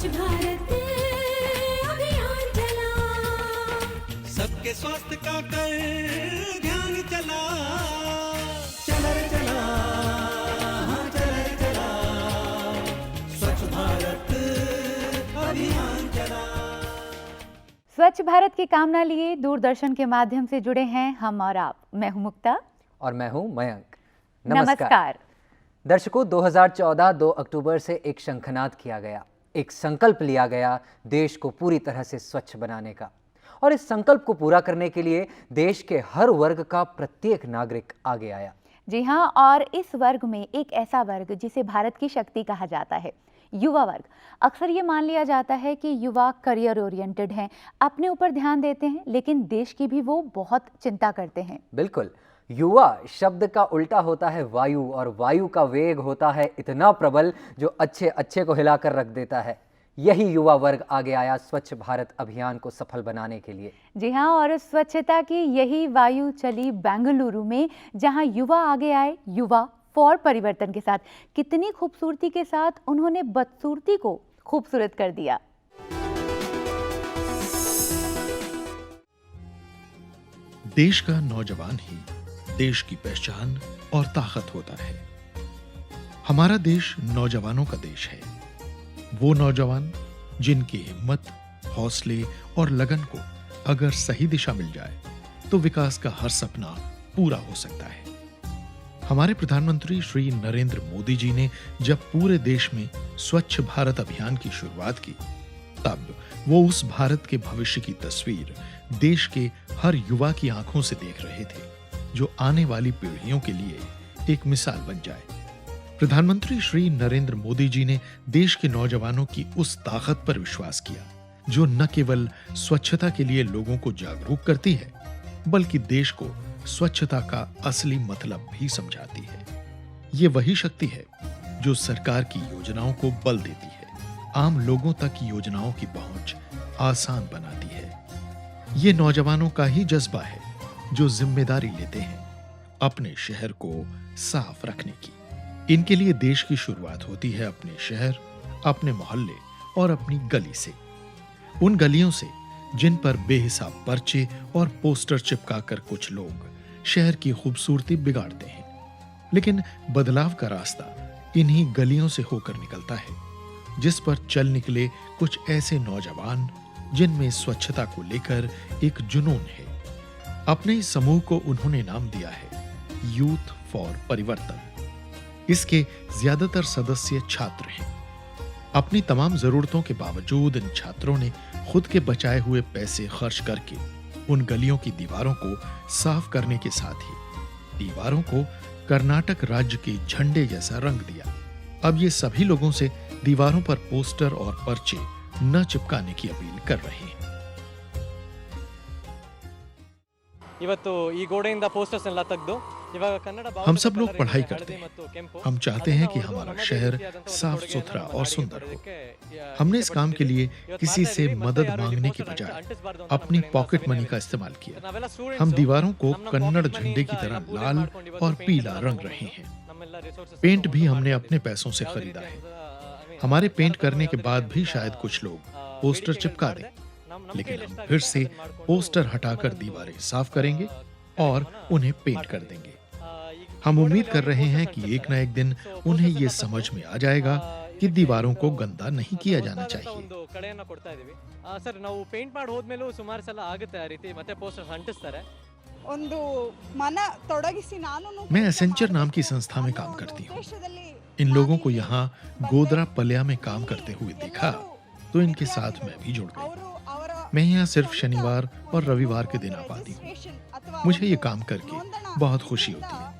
भारत अभियान चला, सबके स्वास्थ्य का कर ध्यान चला, चला रे चला, हाँ चला रे चला, स्वच्छ भारत अभियान चला। स्वच्छ भारत की कामना लिए दूरदर्शन के माध्यम से जुड़े हैं हम और आप। मैं हूं मुक्ता और मैं हूं मयंक। नमस्कार। दर्शकों, 2014 2 अक्टूबर से एक शंखनाद किया गया, एक संकल्प लिया गया देश को पूरी तरह से स्वच्छ बनाने का। और इस संकल्प को पूरा करने के लिए देश के हर वर्ग का प्रत्येक नागरिक आगे आया। जी हाँ, और इस वर्ग में एक ऐसा वर्ग जिसे भारत की शक्ति कहा जाता है, युवा वर्ग। अक्सर ये मान लिया जाता है कि युवा करियर ओरिएंटेड हैं, अपने ऊपर ध्यान देते हैं, लेकिन देश की भी वो बहुत चिंता करते हैं। बिल्कुल, युवा शब्द का उल्टा होता है वायु, और वायु का वेग होता है इतना प्रबल जो अच्छे अच्छे को हिलाकर रख देता है। यही युवा वर्ग आगे आया स्वच्छ भारत अभियान को सफल बनाने के लिए। जी हाँ, और स्वच्छता की यही वायु चली बेंगलुरु में, जहां युवा आगे आए, युवा फॉर परिवर्तन के साथ। कितनी खूबसूरती के साथ उन्होंने बदसूरती को खूबसूरत कर दिया। देश का नौजवान ही देश की पहचान और ताकत होता है। हमारा देश नौजवानों का देश है। वो नौजवान जिनकी हिम्मत, हौसले और लगन को अगर सही दिशा मिल जाए तो विकास का हर सपना पूरा हो सकता है। हमारे प्रधानमंत्री श्री नरेंद्र मोदी जी ने जब पूरे देश में स्वच्छ भारत अभियान की शुरुआत की, तब वो उस भारत के भविष्य की तस्वीर देश के हर युवा की आंखों से देख रहे थे, जो आने वाली पीढ़ियों के लिए एक मिसाल बन जाए। प्रधानमंत्री श्री नरेंद्र मोदी जी ने देश के नौजवानों की उस ताकत पर विश्वास किया जो न केवल स्वच्छता के लिए लोगों को जागरूक करती है, बल्कि देश को स्वच्छता का असली मतलब भी समझाती है। ये वही शक्ति है जो सरकार की योजनाओं को बल देती है, आम लोगों तक योजनाओं की पहुंच आसान बनाती है। ये नौजवानों का ही जज्बा है जो जिम्मेदारी लेते हैं अपने शहर को साफ रखने की। इनके लिए देश की शुरुआत होती है अपने शहर, अपने मोहल्ले और अपनी गली से। उन गलियों से जिन पर बेहिसाब पर्चे और पोस्टर चिपकाकर कुछ लोग शहर की खूबसूरती बिगाड़ते हैं। लेकिन बदलाव का रास्ता इन्हीं गलियों से होकर निकलता है, जिस पर चल निकले कुछ ऐसे नौजवान जिनमें स्वच्छता को लेकर एक जुनून है। अपने इस समूह को उन्होंने नाम दिया है यूथ फॉर परिवर्तन। इसके ज्यादातर सदस्य छात्र हैं। अपनी तमाम जरूरतों के बावजूद इन छात्रों ने खुद के बचाए हुए पैसे खर्च करके उन गलियों की दीवारों को साफ करने के साथ ही दीवारों को कर्नाटक राज्य के झंडे जैसा रंग दिया। अब ये सभी लोगों से दीवारों पर पोस्टर और पर्चे न चिपकाने की अपील कर रहे हैं। हम सब लोग पढ़ाई करते हैं। हम चाहते हैं कि हमारा शहर साफ सुथरा और सुंदर हो। हमने इस काम के लिए किसी से मदद मांगने की बजाय अपनी पॉकेट मनी का इस्तेमाल किया। हम दीवारों को कन्नड़ झंडे की तरह लाल और पीला रंग रहे हैं। पेंट भी हमने अपने पैसों से खरीदा है। हमारे पेंट करने के बाद भी शायद कुछ लोग पोस्टर चिपका दें, लेकिन हम फिर से पोस्टर हटाकर दीवारें साफ करेंगे और उन्हें पेंट कर देंगे। हम उम्मीद कर रहे हैं कि एक न एक दिन उन्हें ये समझ में आ जाएगा कि दीवारों को गंदा नहीं किया जाना चाहिए। मैं एसेंचर नाम की संस्था में काम करती हूँ। इन लोगों को यहाँ गोदरा पल्या में काम करते हुए देखा तो इनके साथ मैं भी जुड़ गई। मैं यहाँ सिर्फ शनिवार और रविवार के दिन आ पाती हूँ। मुझे ये काम करके बहुत खुशी होती है।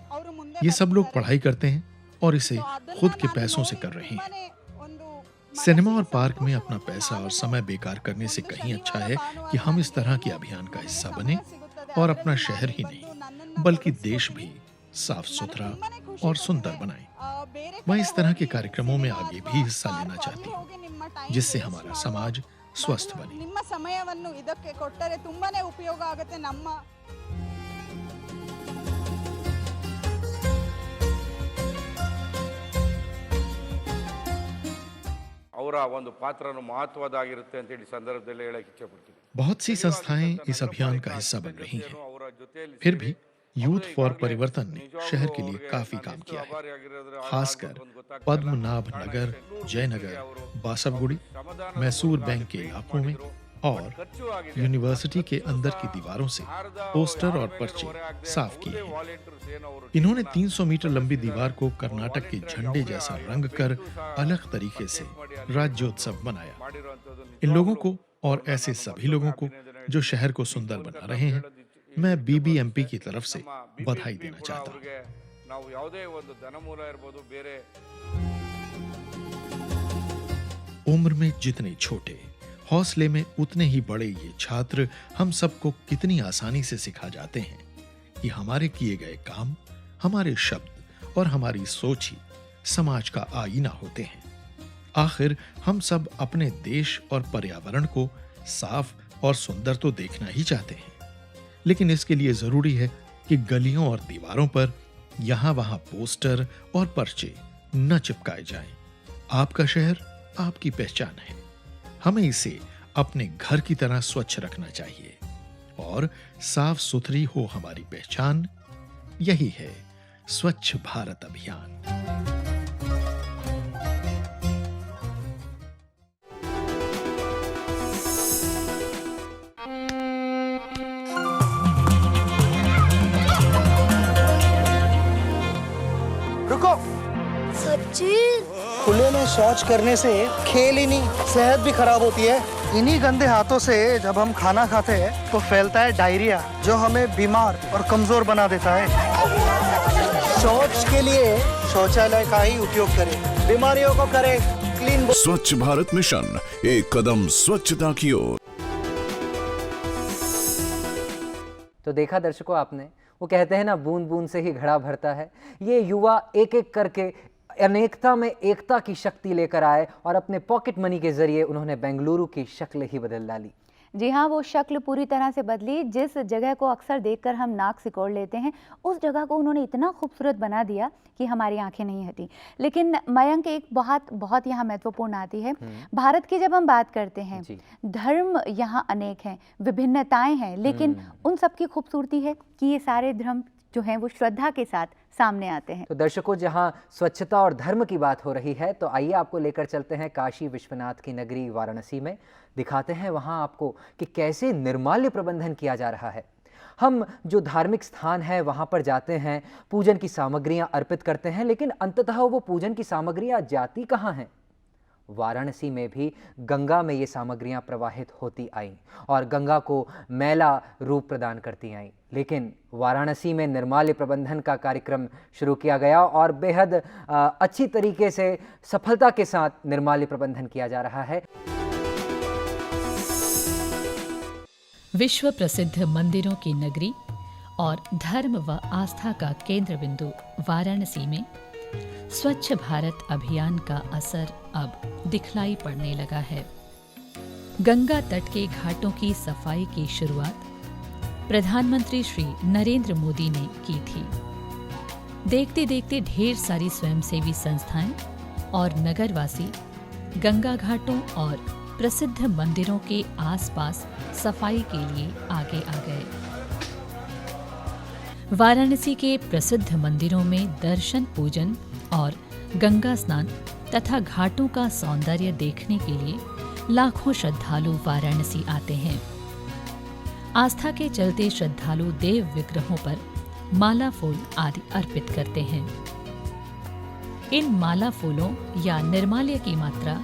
ये सब लोग पढ़ाई करते हैं और इसे खुद के पैसों से कर रहे हैं। सिनेमा और पार्क में अपना पैसा और समय बेकार करने से कहीं अच्छा है कि हम इस तरह के अभियान का हिस्सा बने और अपना शहर ही नहीं बल्कि देश भी साफ सुथरा और सुंदर बनाएं। मैं इस तरह के कार्यक्रमों में आगे भी हिस्सा लेना चाहती हूँ, जिससे हमारा समाज स्वस्थ बने। ಅವರ ಒಂದು ಪಾತ್ರನು ಮಹತ್ವದಾಗಿರುತ್ತೆ ಅಂತ ಹೇಳಿ ಸಂದರ್ಭದಲ್ಲಿ ಹೇಳಕ್ಕೆ ಇಚ್ಛೆಪಡ್ತೀನಿ. बहुत सी संस्थाएं इस अभियान का हिस्सा बन रही हैं। फिर भी यूथ फॉर परिवर्तन ने शहर के लिए काफी काम किया है। खासकर पद्मनाभ नगर, जयनगर, बासवगुड़ी, मैसूर बैंक के इलाकों में और यूनिवर्सिटी के अंदर की दीवारों से पोस्टर और पर्चे साफ किए हैं। इन्होंने 300 मीटर लंबी दीवार को कर्नाटक के झंडे जैसा रंग कर अलग तरीके से राज्योत्सव मनाया। इन लोगों को और ऐसे सभी लोगों को जो शहर को सुंदर बना रहे हैं, मैं बीबीएमपी की तरफ से बधाई देना चाहता हूं। ನಾವು ಯಾವುದೇ ಒಂದು ಧನಮೂಲ ಇರಬಹುದು ಬೇರೆ उम्र में जितने छोटे, हौसले में उतने ही बड़े ये छात्र हम सबको कितनी आसानी से सिखा जाते हैं कि हमारे किए गए काम, हमारे शब्द और हमारी सोच ही समाज का आईना होते हैं। आखिर हम सब अपने देश और पर्यावरण को साफ और सुंदर तो देखना ही चाहते हैं, लेकिन इसके लिए जरूरी है कि गलियों और दीवारों पर यहां वहां पोस्टर और पर्चे न चिपकाए जाएं। आपका शहर आपकी पहचान है, हमें इसे अपने घर की तरह स्वच्छ रखना चाहिए और साफ सुथरी हो हमारी पहचान। यही है स्वच्छ भारत अभियान। रुको, सच्ची खुले में शौच करने से खेल ही नहीं, सेहत भी खराब होती है। इन्हीं गंदे हाथों से जब हम खाना खाते हैं तो फैलता है डायरिया, जो हमें बीमार और कमजोर बना देता है। शौच के लिए शौचालय का ही उपयोग करें, बीमारियों को करें क्लीन। स्वच्छ भारत मिशन, एक कदम स्वच्छता की ओर। तो देखा दर्शकों आपने, वो कहते हैं ना, बूंद बूंद से ही घड़ा भरता है। ये युवा एक एक करके अनेकता में एकता की शक्ति लेकर आए और अपने पॉकेट मनी के जरिए उन्होंने बेंगलुरु की शक्ल ही बदल डाली। जी हाँ, वो शक्ल पूरी तरह से बदली। जिस जगह को अक्सर देखकर हम नाक सिकोड़ लेते हैं, उस जगह को उन्होंने इतना खूबसूरत बना दिया कि हमारी आंखें नहीं हटी। लेकिन मयंक, एक बहुत यहाँ महत्वपूर्ण आती है। भारत की जब हम बात करते हैं, धर्म यहाँ अनेक हैं, विभिन्नताएं हैं, लेकिन उन सब की खूबसूरती है कि ये सारे धर्म जो हैं वो श्रद्धा के साथ सामने आते हैं। तो दर्शकों, जहां स्वच्छता और धर्म की बात हो रही है, तो आइए आपको लेकर चलते हैं काशी विश्वनाथ की नगरी वाराणसी में। दिखाते हैं वहां आपको कि कैसे निर्माल्य प्रबंधन किया जा रहा है। हम जो धार्मिक स्थान है वहां पर जाते हैं, पूजन की सामग्रियां अर्पित करते हैं, लेकिन अंततः वो पूजन की सामग्रियां जाती कहाँ हैं? वाराणसी में भी गंगा में ये सामग्रियां प्रवाहित होती आईं और गंगा को मैला रूप प्रदान करती आईं। लेकिन वाराणसी में निर्माल्य प्रबंधन का कार्यक्रम शुरू किया गया और बेहद अच्छी तरीके से सफलता के साथ निर्माल्य प्रबंधन किया जा रहा है। विश्व प्रसिद्ध मंदिरों की नगरी और धर्म व आस्था का केंद्र बिंदु वाराणसी में स्वच्छ भारत अभियान का असर अब दिखलाई पड़ने लगा है। गंगा तट के घाटों की सफाई की शुरुआत प्रधानमंत्री श्री नरेंद्र मोदी ने की थी। देखते देखते ढेर सारी स्वयंसेवी संस्थाएं और नगरवासी गंगा घाटों और प्रसिद्ध मंदिरों के आसपास सफाई के लिए आगे आ गए। वाराणसी के प्रसिद्ध मंदिरों में दर्शन, पूजन और गंगा स्नान तथा घाटों का सौंदर्य देखने के लिए लाखों श्रद्धालु वाराणसी आते हैं। आस्था के चलते श्रद्धालु देव विग्रहों पर माला फूल आदि अर्पित करते हैं। इन माला फूलों या निर्माल्य की मात्रा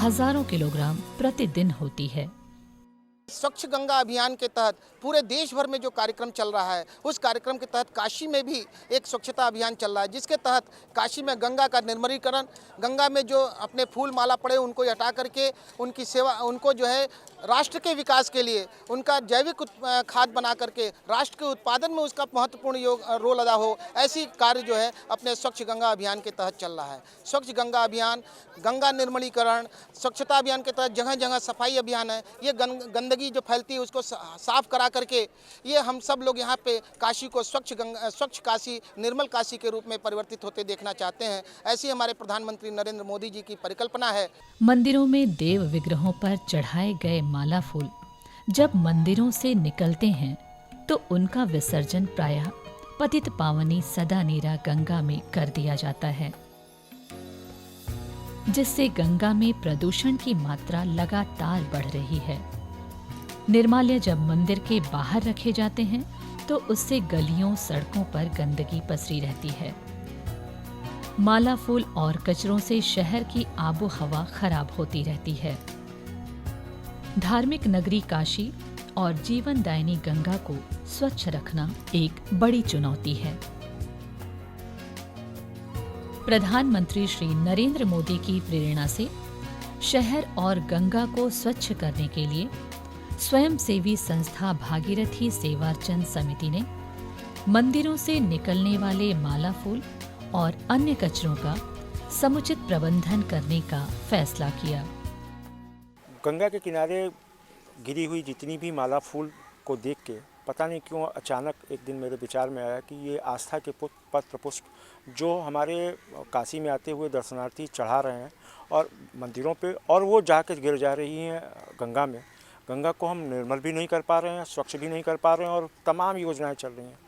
हजारों किलोग्राम प्रतिदिन होती है। स्वच्छ गंगा अभियान के तहत पूरे देश भर में जो कार्यक्रम चल रहा है, उस कार्यक्रम के तहत काशी में भी एक स्वच्छता अभियान चल रहा है, जिसके तहत काशी में गंगा का निर्मलीकरण, गंगा में जो अपने फूल माला पड़े उनको हटा करके उनकी सेवा, उनको जो है राष्ट्र के विकास के लिए उनका जैविक खाद बना करके राष्ट्र के उत्पादन में उसका महत्वपूर्ण रोल अदा हो, ऐसी कार्य जो है अपने स्वच्छ गंगा अभियान के तहत चल रहा है। स्वच्छ गंगा अभियान, गंगा निर्मलीकरण, स्वच्छता अभियान के तहत जगह जगह सफाई अभियान है। ये गंदगी गंदगी जो फैलती है उसको साफ करा करके ये हम सब लोग यहाँ पे काशी को स्वच्छ काशी, निर्मल काशी के रूप में परिवर्तित होते देखना चाहते हैं। ऐसी हमारे प्रधानमंत्री नरेंद्र मोदी जी की परिकल्पना है। मंदिरों में देव विग्रहों पर चढ़ाए गए माला फूल जब मंदिरों से निकलते हैं तो उनका विसर्जन प्रायः पतित पावनी सदा नीरा गंगा में कर दिया जाता है, जिससे गंगा में प्रदूषण की मात्रा लगातार बढ़ रही है। निर्माल्य जब मंदिर के बाहर रखे जाते हैं तो उससे गलियों सड़कों पर गंदगी पसरी रहती है। माला फूल और कचरों से शहर की आबो हवा खराब होती रहती है। धार्मिक नगरी काशी और जीवनदायिनी गंगा को स्वच्छ रखना एक बड़ी चुनौती है। प्रधानमंत्री श्री नरेंद्र मोदी की प्रेरणा से शहर और गंगा को स्वच्छ करने के लिए स्वयंसेवी संस्था भागीरथी सेवार्चन समिति ने मंदिरों से निकलने वाले माला फूल और अन्य कचरों का समुचित प्रबंधन करने का फैसला किया। गंगा के किनारे गिरी हुई जितनी भी माला फूल को देख के पता नहीं क्यों अचानक एक दिन मेरे विचार में आया कि ये आस्था के पत्र पुष्प जो हमारे काशी में आते हुए दर्शनार्थी चढ़ा रहे हैं और मंदिरों पे, और वो जाकर गिर जा रही हैं गंगा में। गंगा को हम निर्मल भी नहीं कर पा रहे हैं, स्वच्छ भी नहीं कर पा रहे हैं और तमाम योजनाएं चल रही हैं।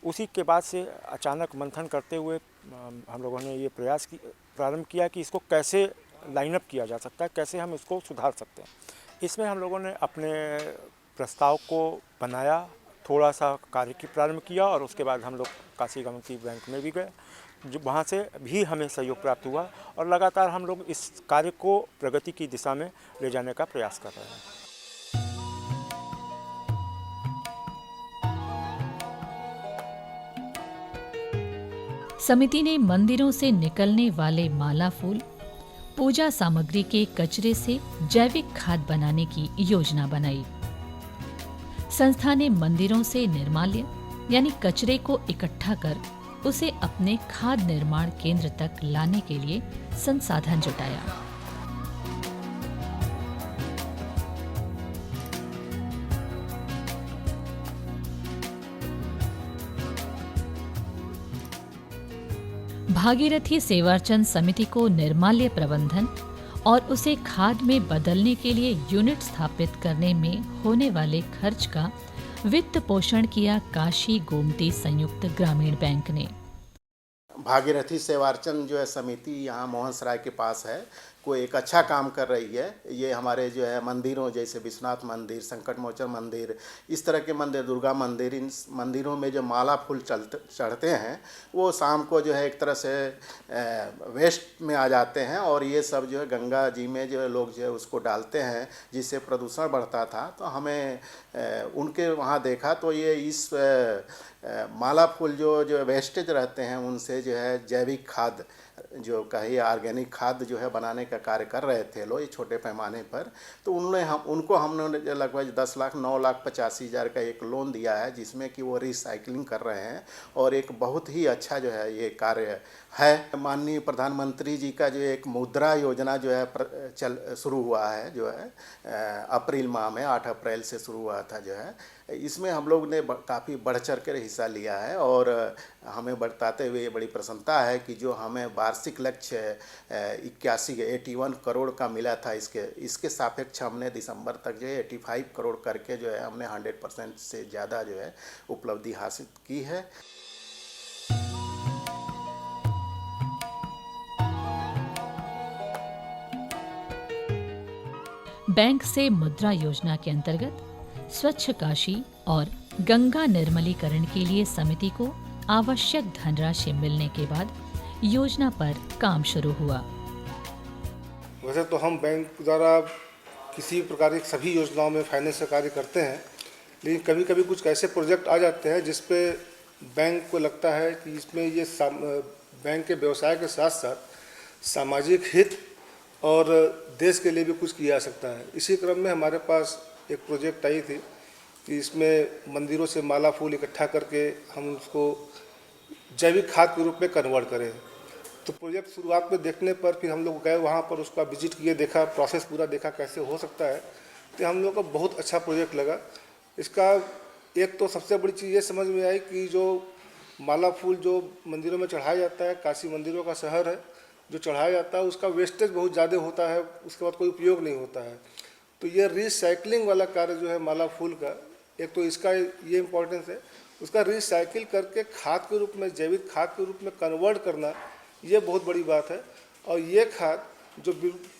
उसी के बाद से अचानक मंथन करते हुए हम लोगों ने ये प्रयास प्रारंभ किया कि इसको कैसे लाइन अप किया जा सकता है, कैसे हम इसको सुधार सकते हैं। इसमें हम लोगों ने अपने प्रस्ताव को बनाया, थोड़ा सा कार्य की प्रारंभ किया और उसके बाद हम लोग काशी गोमती बैंक में भी गए, जो वहाँ से भी हमें सहयोग प्राप्त हुआ और लगातार हम लोग इस कार्य को प्रगति की दिशा में ले जाने का प्रयास कर रहे हैं। समिति ने मंदिरों से निकलने वाले माला फूल, पूजा सामग्री के कचरे से जैविक खाद बनाने की योजना बनाई। संस्था ने मंदिरों से निर्माल्य यानी कचरे को इकट्ठा कर उसे अपने खाद निर्माण केंद्र तक लाने के लिए संसाधन जुटाया। भागीरथी सेवार्चन समिति को निर्माल्य प्रबंधन और उसे खाद में बदलने के लिए यूनिट स्थापित करने में होने वाले खर्च का वित्त पोषण किया काशी गोमती संयुक्त ग्रामीण बैंक ने। भागीरथी सेवार्चन जो है समिति यहाँ मोहन सराय के पास है, को एक अच्छा काम कर रही है। ये हमारे जो है मंदिरों जैसे विश्वनाथ मंदिर, संकट मोचन मंदिर, इस तरह के मंदिर, दुर्गा मंदिर, इन मंदिरों में जो माला फूल चढ़ते हैं वो शाम को जो है एक तरह से वेस्ट में आ जाते हैं और ये सब जो है गंगा जी में जो है लोग जो है उसको डालते हैं, जिससे प्रदूषण बढ़ता था। तो हमें उनके वहाँ देखा तो ये इस माला फूल जो वेस्टेज रहते हैं उनसे जो है जैविक खाद जो कहिए ऑर्गेनिक खाद जो है बनाने का कार्य कर रहे थे लोग, ये छोटे पैमाने पर। तो उनको हमने लगभग 10 लाख 9,85,000 का एक लोन दिया है, जिसमें कि वो रिसाइकलिंग कर रहे हैं और एक बहुत ही अच्छा जो है ये कार्य है। माननीय प्रधानमंत्री जी का जो एक मुद्रा योजना जो है शुरू हुआ है, जो है अप्रैल माह में 8 अप्रैल से शुरू हुआ था, जो है इसमें हम लोग ने काफ़ी बढ़ चढ़ कर हिस्सा लिया है और हमें बताते हुए ये बड़ी प्रसन्नता है कि जो हमें वार्षिक लक्ष्य 81 करोड़ का मिला था, इसके सापेक्ष हमने दिसंबर तक जो है 85 करोड़ करके जो है हमने 100% से ज़्यादा जो है उपलब्धि हासिल की है। बैंक से मुद्रा योजना के अंतर्गत स्वच्छ काशी और गंगा निर्मलीकरण के लिए समिति को आवश्यक धनराशि मिलने के बाद योजना पर काम शुरू हुआ। वैसे तो हम बैंक द्वारा किसी प्रकार की सभी योजनाओं में फाइनेंस का कार्य करते हैं, लेकिन कभी कभी कुछ ऐसे प्रोजेक्ट आ जाते हैं जिस पे बैंक को लगता है कि इसमें ये बैंक के व्यवसाय के साथ साथ सामाजिक हित और देश के लिए भी कुछ किया जा सकता है। इसी क्रम में हमारे पास एक प्रोजेक्ट आई थी कि इसमें मंदिरों से माला फूल इकट्ठा करके हम उसको जैविक खाद के रूप में कन्वर्ट करें। तो प्रोजेक्ट शुरुआत में देखने पर फिर हम लोग गए वहाँ पर, उसका विजिट किए, देखा, प्रोसेस पूरा देखा कैसे हो सकता है। तो हम लोग को बहुत अच्छा प्रोजेक्ट लगा। इसका एक तो सबसे बड़ी चीज़ ये समझ में आई कि जो माला फूल जो मंदिरों में चढ़ाया जाता है, काशी मंदिरों का शहर है, जो चढ़ाया जाता है उसका वेस्टेज बहुत ज़्यादा होता है, उसके बाद कोई उपयोग नहीं होता है। तो ये रिसाइकलिंग वाला कार्य जो है माला फूल का, एक तो इसका ये इम्पोर्टेंस है, उसका रिसाइकिल करके खाद के रूप में, जैविक खाद के रूप में कन्वर्ट करना, ये बहुत बड़ी बात है। और ये खाद जो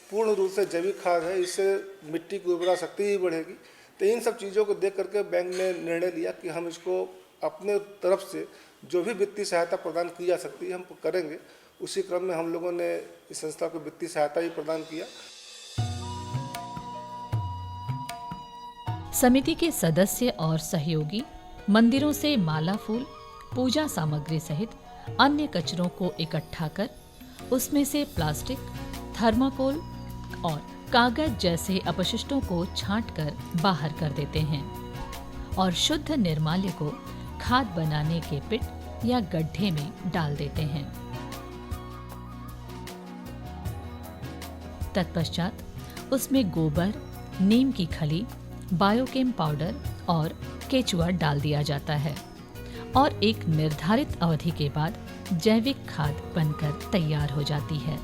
पूर्ण रूप से जैविक खाद है, इससे मिट्टी की उर्वरा शक्ति भी बढ़ेगी। तो इन सब चीज़ों को देख करके बैंक ने निर्णय लिया कि हम इसको अपने तरफ से जो भी वित्तीय सहायता प्रदान की जा सकती है हम करेंगे। उसी क्रम में हम लोगों ने इस संस्था को वित्तीय सहायता भी प्रदान किया। समिति के सदस्य और सहयोगी मंदिरों से माला फूल, पूजा सामग्री सहित अन्य कचरों को इकट्ठा कर उसमें से प्लास्टिक, थर्माकोल और कागज जैसे अपशिष्टों को छांटकर बाहर कर देते हैं और शुद्ध निर्माल्य को खाद बनाने के पिट या गड्ढे में डाल देते हैं। तत्पश्चात उसमें गोबर, नीम की खली, बायोकेम पाउडर और केचुआ डाल दिया जाता है और एक निर्धारित अवधि के बाद जैविक खाद बनकर तैयार हो जाती है।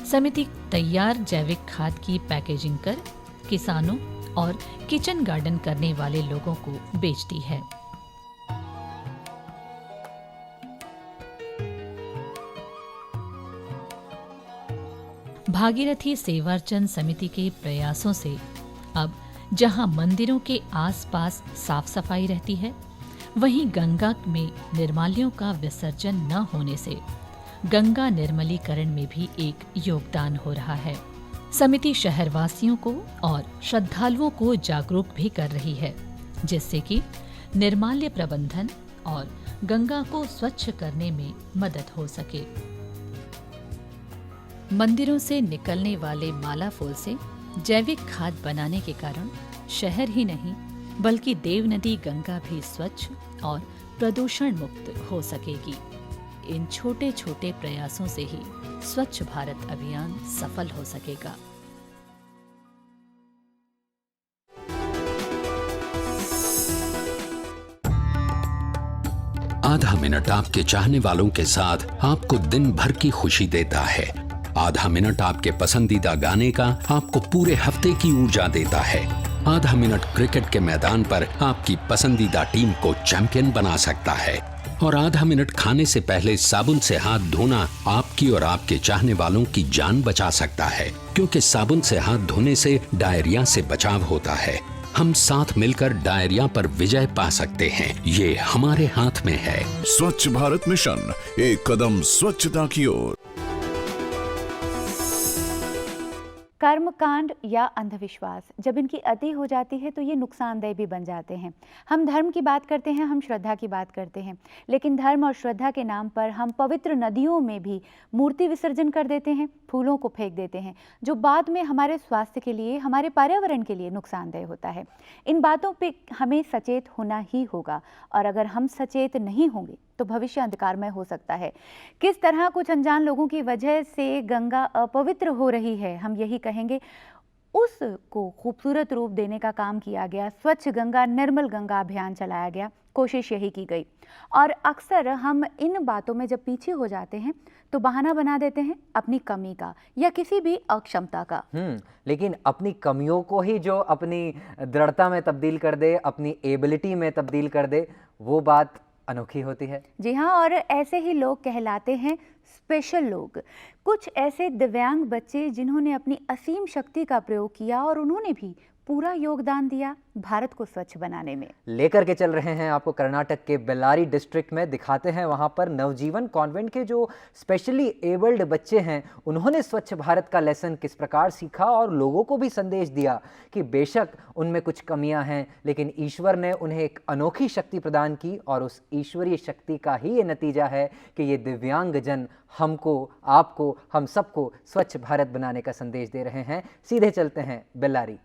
समिति तैयार जैविक खाद की पैकेजिंग कर किसानों और किचन गार्डन करने वाले लोगों को बेचती है। भागीरथी सेवार्चन समिति के प्रयासों से अब जहां मंदिरों के आसपास साफ सफाई रहती है, वहीं गंगा में निर्माल्यों का विसर्जन न होने से गंगा निर्मलीकरण में भी एक योगदान हो रहा है। समिति शहरवासियों को और श्रद्धालुओं को जागरूक भी कर रही है, जिससे कि निर्माल्य प्रबंधन और गंगा को स्वच्छ करने में मदद हो सके। मंदिरों से निकलने वाले माला फूल से जैविक खाद बनाने के कारण शहर ही नहीं बल्कि देव नदी गंगा भी स्वच्छ और प्रदूषण मुक्त हो सकेगी। इन छोटे छोटे प्रयासों से ही स्वच्छ भारत अभियान सफल हो सकेगा। आधा मिनट आपके चाहने वालों के साथ आपको दिन भर की खुशी देता है। आधा मिनट आपके पसंदीदा गाने का आपको पूरे हफ्ते की ऊर्जा देता है। आधा मिनट क्रिकेट के मैदान पर आपकी पसंदीदा टीम को चैंपियन बना सकता है। और आधा मिनट खाने से पहले साबुन से हाथ धोना आपकी और आपके चाहने वालों की जान बचा सकता है, क्योंकि साबुन से हाथ धोने से डायरिया से बचाव होता है। हम साथ मिलकर डायरिया पर विजय पा सकते हैं। ये हमारे हाथ में है। स्वच्छ भारत मिशन, एक कदम स्वच्छता की ओर। कर्मकांड या अंधविश्वास जब इनकी अति हो जाती है तो ये नुकसानदेह भी बन जाते हैं। हम धर्म की बात करते हैं, हम श्रद्धा की बात करते हैं, लेकिन धर्म और श्रद्धा के नाम पर हम पवित्र नदियों में भी मूर्ति विसर्जन कर देते हैं, फूलों को फेंक देते हैं, जो बाद में हमारे स्वास्थ्य के लिए, हमारे पर्यावरण के लिए नुकसानदेह होता है। इन बातों पे हमें सचेत होना ही होगा, और अगर हम सचेत नहीं होंगे तो भविष्य अंधकारमय हो सकता है। किस तरह कुछ अनजान लोगों की वजह से गंगा अपवित्र हो रही है, हम यही कहेंगे। उसको खूबसूरत रूप देने का काम किया गया, स्वच्छ गंगा, निर्मल गंगा अभियान चलाया गया, कोशिश यही की गई। और अक्सर हम इन बातों में जब पीछे हो जाते हैं तो बहाना बना देते हैं अपनी कमी का या किसी भी अक्षमता का। लेकिन अपनी कमियों को ही जो अपनी दृढ़ता में तब्दील कर दे, अपनी एबिलिटी में तब्दील कर दे, वो बात अनोखी होती है। जी हाँ, और ऐसे ही लोग कहलाते हैं स्पेशल लोग। कुछ ऐसे दिव्यांग बच्चे जिन्होंने अपनी असीम शक्ति का प्रयोग किया और उन्होंने भी पूरा योगदान दिया भारत को स्वच्छ बनाने में। लेकर के चल रहे हैं आपको कर्नाटक के बेल्लारी डिस्ट्रिक्ट में, दिखाते हैं वहां पर नवजीवन कॉन्वेंट के जो स्पेशली एबल्ड बच्चे हैं, उन्होंने स्वच्छ भारत का लेसन किस प्रकार सीखा और लोगों को भी संदेश दिया कि बेशक उनमें कुछ कमियां हैं, लेकिन ईश्वर ने उन्हें एक अनोखी शक्ति प्रदान की और उस ईश्वरीय शक्ति का ही ये नतीजा है कि ये दिव्यांग जन हमको, आपको, हम सबको स्वच्छ भारत बनाने का संदेश दे रहे हैं। सीधे चलते हैं बेल्लारी।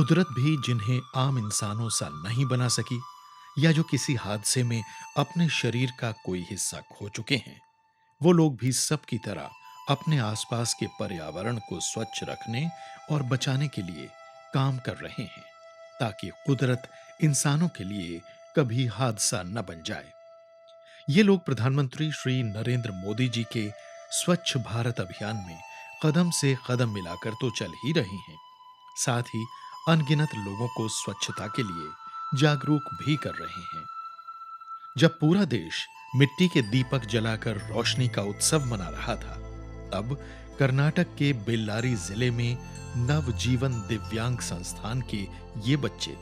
कुदरत भी जिन्हें आम इंसानों सा नहीं बना सकी, या जो किसी हादसे में अपने शरीर का कोई हिस्सा खो चुके हैं, वो लोग भी सबकी तरह अपने आसपास के पर्यावरण को स्वच्छ रखने और बचाने के लिए काम कर रहे हैं, ताकि कुदरत इंसानों के लिए कभी हादसा न बन जाए। ये लोग प्रधानमंत्री श्री नरेंद्र मोदी जी के स्वच्छ भारत अभियान में कदम से कदम मिलाकर तो चल ही रहे हैं, साथ ही अनगिनत लोगों को स्वच्छता के लिए जागरूक भी कर रहे हैं। जब पूरा देश मिट्टी के दीपक जलाकर रोशनी का उत्सव मना रहा था, तब कर्नाटक के बेल्लारी जिले में नवजीवन दिव्यांग संस्थान के ये बच्चे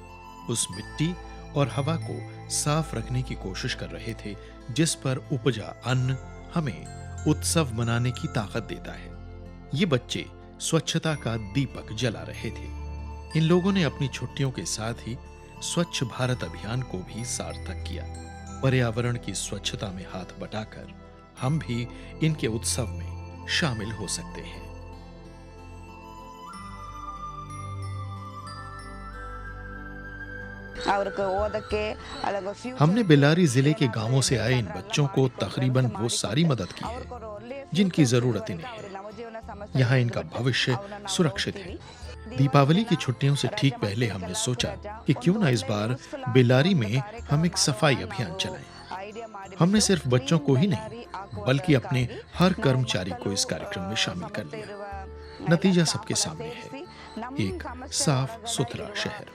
उस मिट्टी और हवा को साफ रखने की कोशिश कर रहे थे, जिस पर उपजा अन्न हमें उत्सव मनाने की ताकत देता है। ये बच्चे स्वच्छता का दीपक जला रहे थे। इन लोगों ने अपनी छुट्टियों के साथ ही स्वच्छ भारत अभियान को भी सार्थक किया। पर्यावरण की स्वच्छता में हाथ बटाकर हम भी इनके उत्सव में शामिल हो सकते हैं। हमने बेल्लारी जिले के गांवों से आए इन बच्चों को तकरीबन वो सारी मदद की है जिनकी जरूरत इन्हें है। यहाँ इनका भविष्य सुरक्षित है। दीपावली की छुट्टियों से ठीक पहले हमने सोचा कि क्यों ना इस बार बेल्लारी में हम एक सफाई अभियान चलाएं। हमने सिर्फ बच्चों को ही नहीं, बल्कि अपने हर कर्मचारी को इस कार्यक्रम में शामिल कर लिया। नतीजा सबके सामने है, एक साफ सुथरा शहर।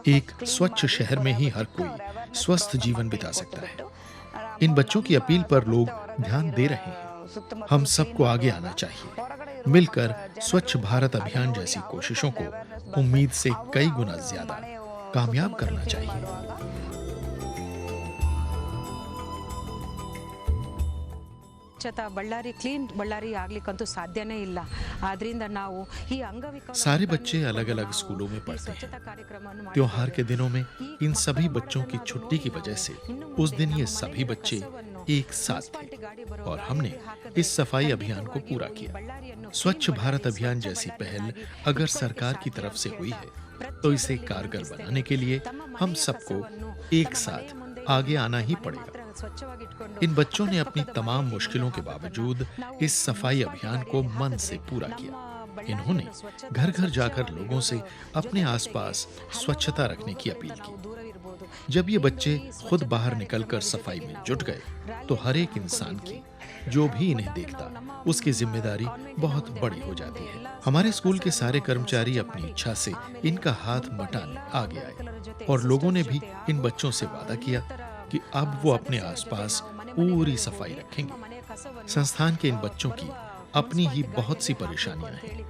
एक स्वच्छ शहर में ही हर कोई स्वस्थ जीवन बिता सकता है। इन बच्चों की अपील पर लोग ध्यान दे रहे हैं। हम सबको आगे आना चाहिए। मिलकर स्वच्छ भारत अभियान जैसी कोशिशों को उम्मीद से कई गुना ज्यादा कामयाब करना चाहिए। बಳ್ಳारी क्लीन बಳ್ಳारी ಆಗ್ಲಿಕ್ಕಂತೂ ಸಾಧ್ಯನೇ ಇಲ್ಲ। ಆದ್ರಿಂದ ನಾವು ಈ सारे बच्चे अलग अलग स्कूलों में पढ़ते हैं। त्योहार के दिनों में इन सभी बच्चों की छुट्टी की वजह से उस दिन ये सभी बच्चे एक साथ थे और हमने इस सफाई अभियान को पूरा किया। स्वच्छ भारत अभियान जैसी पहल अगर सरकार की तरफ से हुई है, तो इसे कारगर बनाने के लिए हम सबको एक साथ आगे आना ही पड़ेगा। इन बच्चों ने अपनी तमाम मुश्किलों के बावजूद इस सफाई अभियान को मन से पूरा किया। इन्होंने घर घर जाकर लोगों से अपने आसपास स्वच्छता रखने की अपील की। जब ये बच्चे खुद बाहर निकलकर सफाई में जुट गए, तो हर एक इंसान की, जो भी इन्हें देखता, उसकी जिम्मेदारी बहुत बड़ी हो जाती है। हमारे स्कूल के सारे कर्मचारी अपनी इच्छा से इनका हाथ बटाने आगे आए और लोगों ने भी इन बच्चों से वादा किया कि अब वो अपने आसपास पूरी सफाई रखेंगे। संस्थान के इन बच्चों की अपनी ही बहुत सी परेशानियां हैं।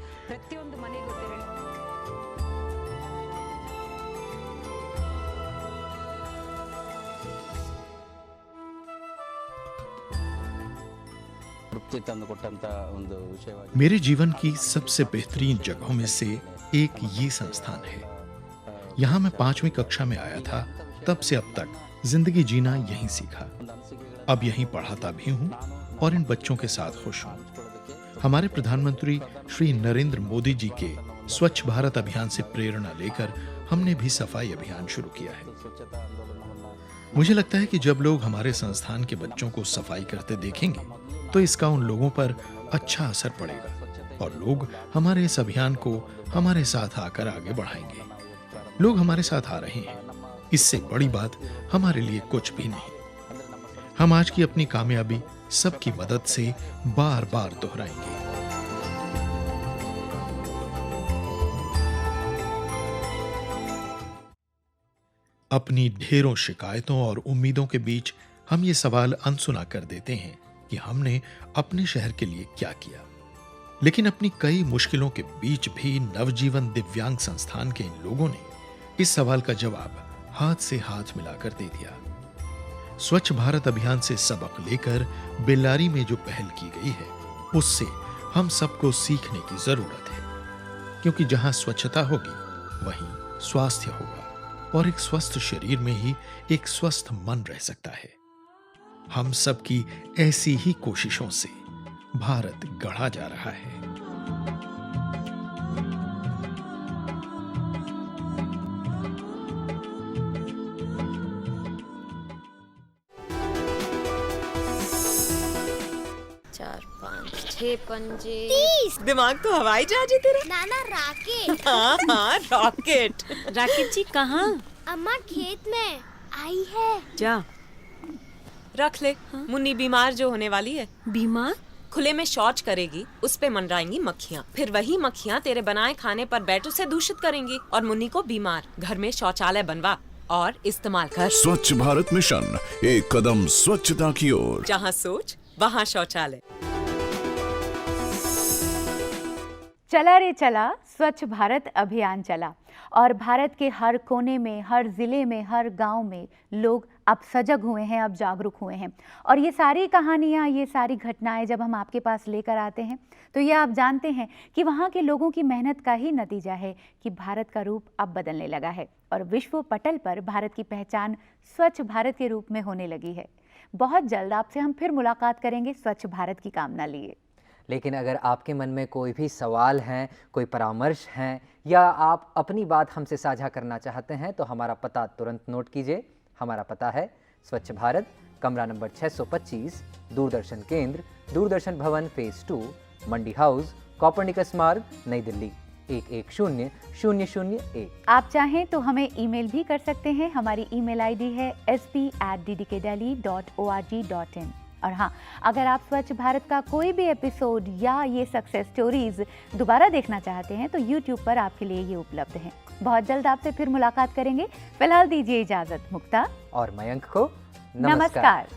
मेरे जीवन की सबसे बेहतरीन जगहों में से एक ये संस्थान है। यहाँ मैं 5वीं कक्षा में आया था, तब से अब तक जिंदगी जीना यहीं सीखा। अब यहीं पढ़ाता भी हूँ और इन बच्चों के साथ खुश हूँ। हमारे प्रधानमंत्री श्री नरेंद्र मोदी जी के स्वच्छ भारत अभियान से प्रेरणा लेकर हमने भी सफाई अभियान शुरू किया है। मुझे लगता है कि जब लोग हमारे संस्थान के बच्चों को सफाई करते देखेंगे, तो इसका उन लोगों पर अच्छा असर पड़ेगा और लोग हमारे इस अभियान को हमारे साथ आकर आगे बढ़ाएंगे। लोग हमारे साथ आ रहे हैं, इससे बड़ी बात हमारे लिए कुछ भी नहीं। हम आज की अपनी कामयाबी सबकी मदद से बार बार दोहराएंगे। अपनी ढेरों शिकायतों और उम्मीदों के बीच हम ये सवाल अनसुना कर देते हैं कि हमने अपने शहर के लिए क्या किया। लेकिन अपनी कई मुश्किलों के बीच भी नवजीवन दिव्यांग संस्थान के इन लोगों ने इस सवाल का जवाब हाथ से हाथ मिलाकर दे दिया। स्वच्छ भारत अभियान से सबक लेकर बेल्लारी में जो पहल की गई है, उससे हम सबको सीखने की जरूरत है, क्योंकि जहां स्वच्छता होगी वहीं स्वास्थ्य होगा और एक स्वस्थ शरीर में ही एक स्वस्थ मन रह सकता है। हम सबकी ऐसी ही कोशिशों से भारत गढ़ा जा रहा है। छह पंजे 30। दिमाग तो हवाई जहाज है तेरा। नाना राकेट। हाँ हाँ रॉकेट। राकेट जी कहाँ? अम्मा खेत में आई है। जा रख ले। मुन्नी बीमार जो होने वाली है। बीमार? खुले में शौच करेगी, उस पे मंडराएंगी मक्खियाँ, फिर वही मक्खियाँ तेरे बनाए खाने पर बैठ उसे दूषित करेंगी और मुन्नी को बीमार। घर में शौचालय बनवा और इस्तेमाल कर। स्वच्छ भारत मिशन, एक कदम स्वच्छता की ओर। जहाँ सोच वहाँ शौचालय। चला रे चला, स्वच्छ भारत अभियान चला और भारत के हर कोने में, हर जिले में, हर गांव में लोग अब सजग हुए हैं, अब जागरूक हुए हैं। और ये सारी कहानियाँ, ये सारी घटनाएं जब हम आपके पास लेकर आते हैं तो ये आप जानते हैं कि वहाँ के लोगों की मेहनत का ही नतीजा है कि भारत का रूप अब बदलने लगा है और विश्व पटल पर भारत की पहचान स्वच्छ भारत के रूप में होने लगी है। बहुत जल्द आपसे हम फिर मुलाकात करेंगे स्वच्छ भारत की कामना लिए। लेकिन अगर आपके मन में कोई भी सवाल हैं, कोई परामर्श हैं या आप अपनी बात हमसे साझा करना चाहते हैं तो हमारा पता तुरंत नोट कीजिए। हमारा पता है स्वच्छ भारत, कमरा नंबर 625, दूरदर्शन केंद्र, दूरदर्शन भवन फेज 2, मंडी हाउस, कॉपरनिकस मार्ग, नई दिल्ली 110001। आप चाहें तो हमें ईमेल भी कर सकते हैं। हमारी ईमेल आईडी है sp@ddkdelhi.org.in। और हाँ, अगर आप स्वच्छ भारत का कोई भी एपिसोड या ये सक्सेस स्टोरीज दोबारा देखना चाहते हैं तो YouTube पर आपके लिए ये उपलब्ध हैं। बहुत जल्द आपसे फिर मुलाकात करेंगे। फिलहाल दीजिए इजाजत मुक्ता और मयंक को नमस्कार।